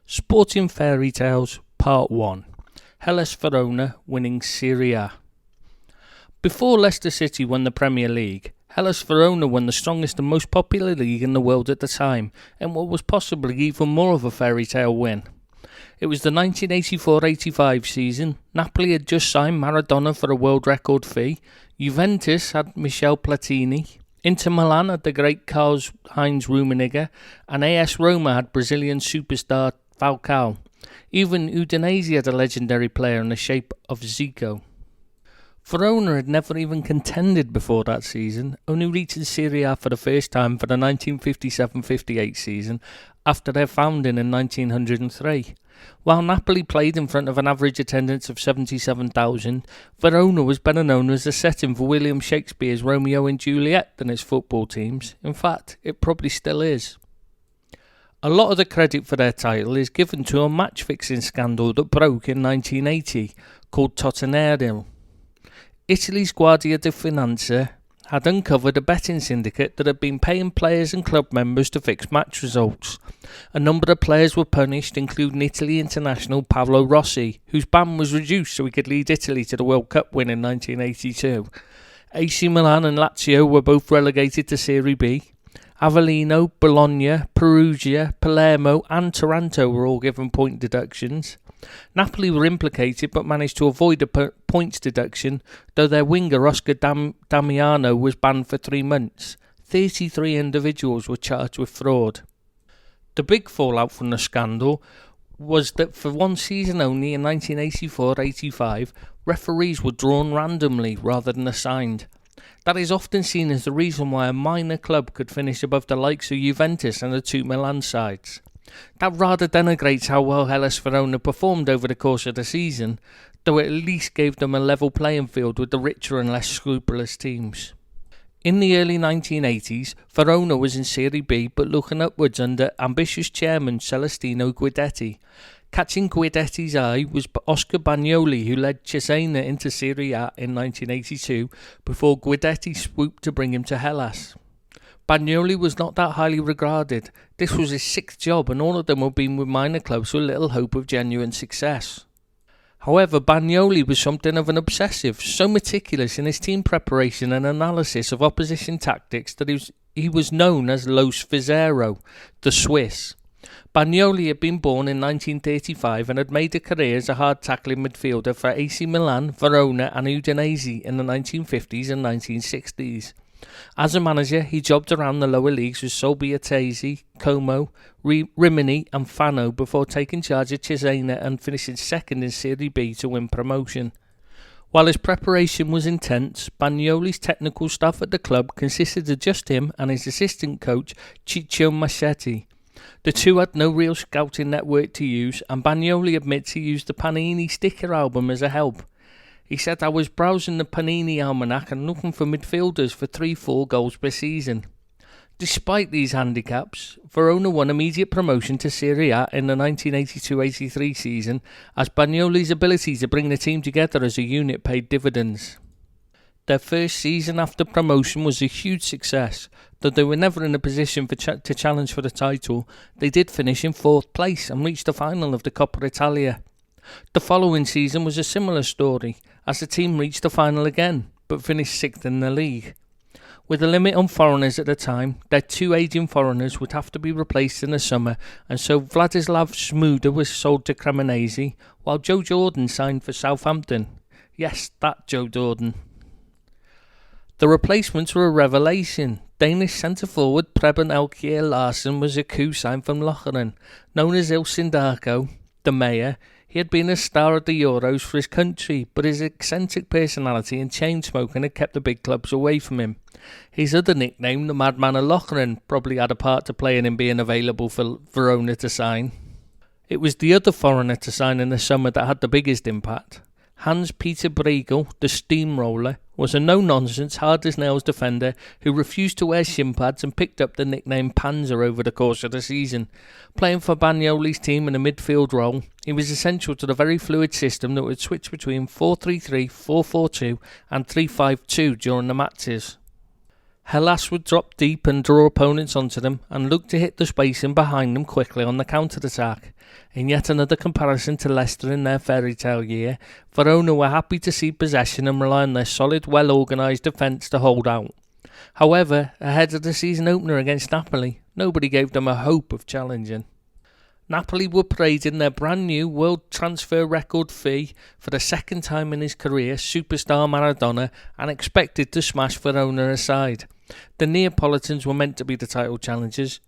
Sporting Fairy Tales Part 1. Hellas Verona winning Serie A. Before Leicester City won the Premier League, Hellas Verona won the strongest and most popular league in the world at the time, and what was possibly even more of a fairy tale win. It was the 1984-85 season. Napoli had just signed Maradona for a world record fee. Juventus had Michel Platini. Inter Milan had the great Karl-Heinz Rummenigge, and AS Roma had Brazilian superstar Falcao. Even Udinese had a legendary player in the shape of Zico. Verona had never even contended before that season, only reaching Serie A for the first time for the 1957-58 season after their founding in 1903. While Napoli played in front of an average attendance of 77,000, Verona was better known as the setting for William Shakespeare's Romeo and Juliet than its football teams. In fact, it probably still is. A lot of the credit for their title is given to a match-fixing scandal that broke in 1980 called Tottenham. Italy's Guardia di Finanza had uncovered a betting syndicate that had been paying players and club members to fix match results. A number of players were punished, including Italy international Paolo Rossi, whose ban was reduced so he could lead Italy to the World Cup win in 1982. AC Milan and Lazio were both relegated to Serie B. Avellino, Bologna, Perugia, Palermo and Taranto were all given point deductions. Napoli were implicated but managed to avoid a points deduction, though their winger Oscar Damiano was banned for 3 months. 33 individuals were charged with fraud. The big fallout from the scandal was that for one season only in 1984-85, referees were drawn randomly rather than assigned. That is often seen as the reason why a minor club could finish above the likes of Juventus and the two Milan sides. That rather denigrates how well Hellas Verona performed over the course of the season, though it at least gave them a level playing field with the richer and less scrupulous teams. In the early 1980s, Verona was in Serie B but looking upwards under ambitious chairman Celestino Guidetti. Catching Guidetti's eye was Oscar Bagnoli, who led Cesena into Serie A in 1982 before Guidetti swooped to bring him to Hellas. Bagnoli was not that highly regarded. This was his 6th job and all of them had been with minor clubs with little hope of genuine success. However, Bagnoli was something of an obsessive, so meticulous in his team preparation and analysis of opposition tactics that he was known as Lo Svizzero, the Swiss. Bagnoli had been born in 1935 and had made a career as a hard-tackling midfielder for AC Milan, Verona and Udinese in the 1950s and 1960s. As a manager, he jobbed around the lower leagues with Solbiatese, Como, Rimini and Fano before taking charge of Cesena and finishing 2nd in Serie B to win promotion. While his preparation was intense, Bagnoli's technical staff at the club consisted of just him and his assistant coach Ciccio Maschetti. The two had no real scouting network to use, and Bagnoli admits he used the Panini sticker album as a help. He said, "I was browsing the Panini almanac and looking for midfielders for 3-4 goals per season." Despite these handicaps, Verona won immediate promotion to Serie A in the 1982-83 season, as Bagnoli's ability to bring the team together as a unit paid dividends. Their first season after promotion was a huge success. Though they were never in a position to challenge for the title, they did finish in 4th place and reached the final of the Coppa Italia. The following season was a similar story, as the team reached the final again, but finished 6th in the league. With a limit on foreigners at the time, their 2 aging foreigners would have to be replaced in the summer, and so Vladislav Smuda was sold to Cremonese, while Joe Jordan signed for Southampton. Yes, that Joe Jordan. The replacements were a revelation. Danish centre-forward Preben Elkjær Larsen was a coup signed from Locheren. Known as Il Sindaco, the mayor, he had been a star at the Euros for his country, but his eccentric personality and chain-smoking had kept the big clubs away from him. His other nickname, the Madman of Locheren, probably had a part to play in him being available for Verona to sign. It was the other foreigner to sign in the summer that had the biggest impact. Hans-Peter Bregel, the steamroller, was a no-nonsense, hard-as-nails defender who refused to wear shin pads and picked up the nickname Panzer over the course of the season. Playing for Bagnoli's team in a midfield role, he was essential to the very fluid system that would switch between 4-3-3, 4-4-2 and 3-5-2 during the matches. Hellas would drop deep and draw opponents onto them and look to hit the space in behind them quickly on the counter-attack. In yet another comparison to Leicester in their fairy tale year, Verona were happy to cede possession and rely on their solid, well-organised defence to hold out. However, ahead of the season opener against Napoli, nobody gave them a hope of challenging. Napoli were parading their brand new world transfer record fee for the second time in his career, superstar Maradona, and expected to smash Verona aside. The Neapolitans were meant to be the title challengers,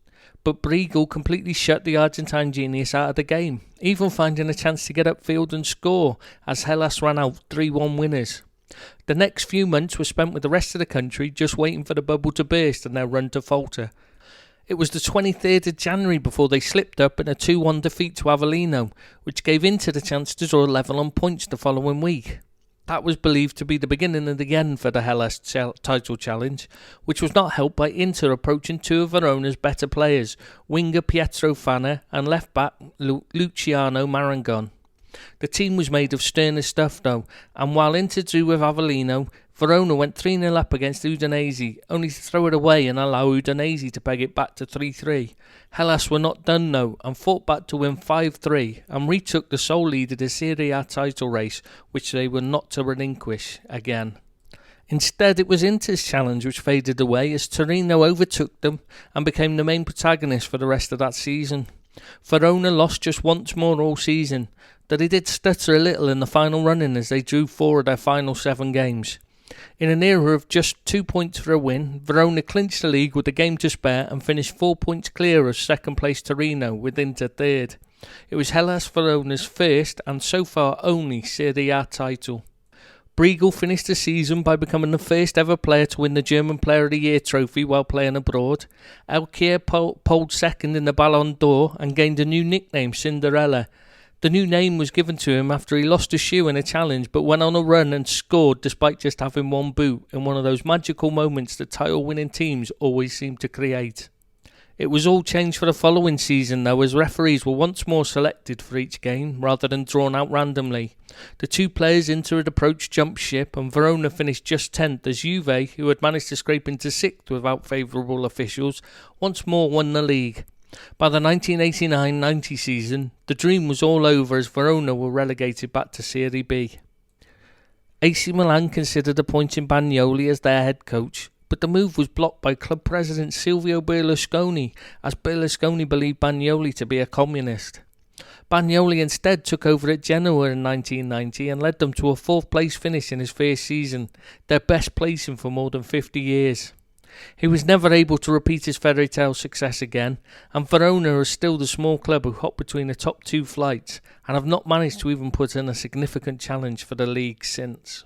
but Briegel completely shut the Argentine genius out of the game, even finding a chance to get upfield and score as Hellas ran out 3-1 winners. The next few months were spent with the rest of the country just waiting for the bubble to burst and their run to falter. It was the 23rd of January before they slipped up in a 2-1 defeat to Avellino, which gave Inter the chance to draw level on points the following week. That was believed to be the beginning of the end for the Hellas title challenge, which was not helped by Inter approaching two of Verona's better players, winger Pietro Fanna and left-back Luciano Marangon. The team was made of sterner stuff though, and while Inter drew with Avellino, Verona went 3-0 up against Udinese, only to throw it away and allow Udinese to peg it back to 3-3. Hellas were not done though, and fought back to win 5-3, and retook the sole lead of the Serie A title race, which they were not to relinquish again. Instead, it was Inter's challenge which faded away as Torino overtook them and became the main protagonist for the rest of that season. Verona lost just once more all season, though they did stutter a little in the final run-in as they drew 4 of their final 7 games. In an era of just 2 points for a win, Verona clinched the league with a game to spare and finished 4 points clear of second place Torino, with Inter third. It was Hellas Verona's first and so far only Serie A title. Briegel finished the season by becoming the first ever player to win the German Player of the Year trophy while playing abroad. Elkier polled second in the Ballon d'Or and gained a new nickname, Cinderella. The new name was given to him after he lost a shoe in a challenge but went on a run and scored despite just having one boot in one of those magical moments that title-winning teams always seem to create. It was all changed for the following season though, as referees were once more selected for each game rather than drawn out randomly. The two players Inter had approached jumped ship and Verona finished just 10th as Juve, who had managed to scrape into 6th without favourable officials, once more won the league. By the 1989-90 season, the dream was all over as Verona were relegated back to Serie B. AC Milan considered appointing Bagnoli as their head coach, but the move was blocked by club president Silvio Berlusconi, as Berlusconi believed Bagnoli to be a communist. Bagnoli instead took over at Genoa in 1990 and led them to a 4th place finish in his first season, their best placing for more than 50 years. He was never able to repeat his fairy tale success again, and Verona is still the small club who hop between the top 2 flights and have not managed to even put in a significant challenge for the league since.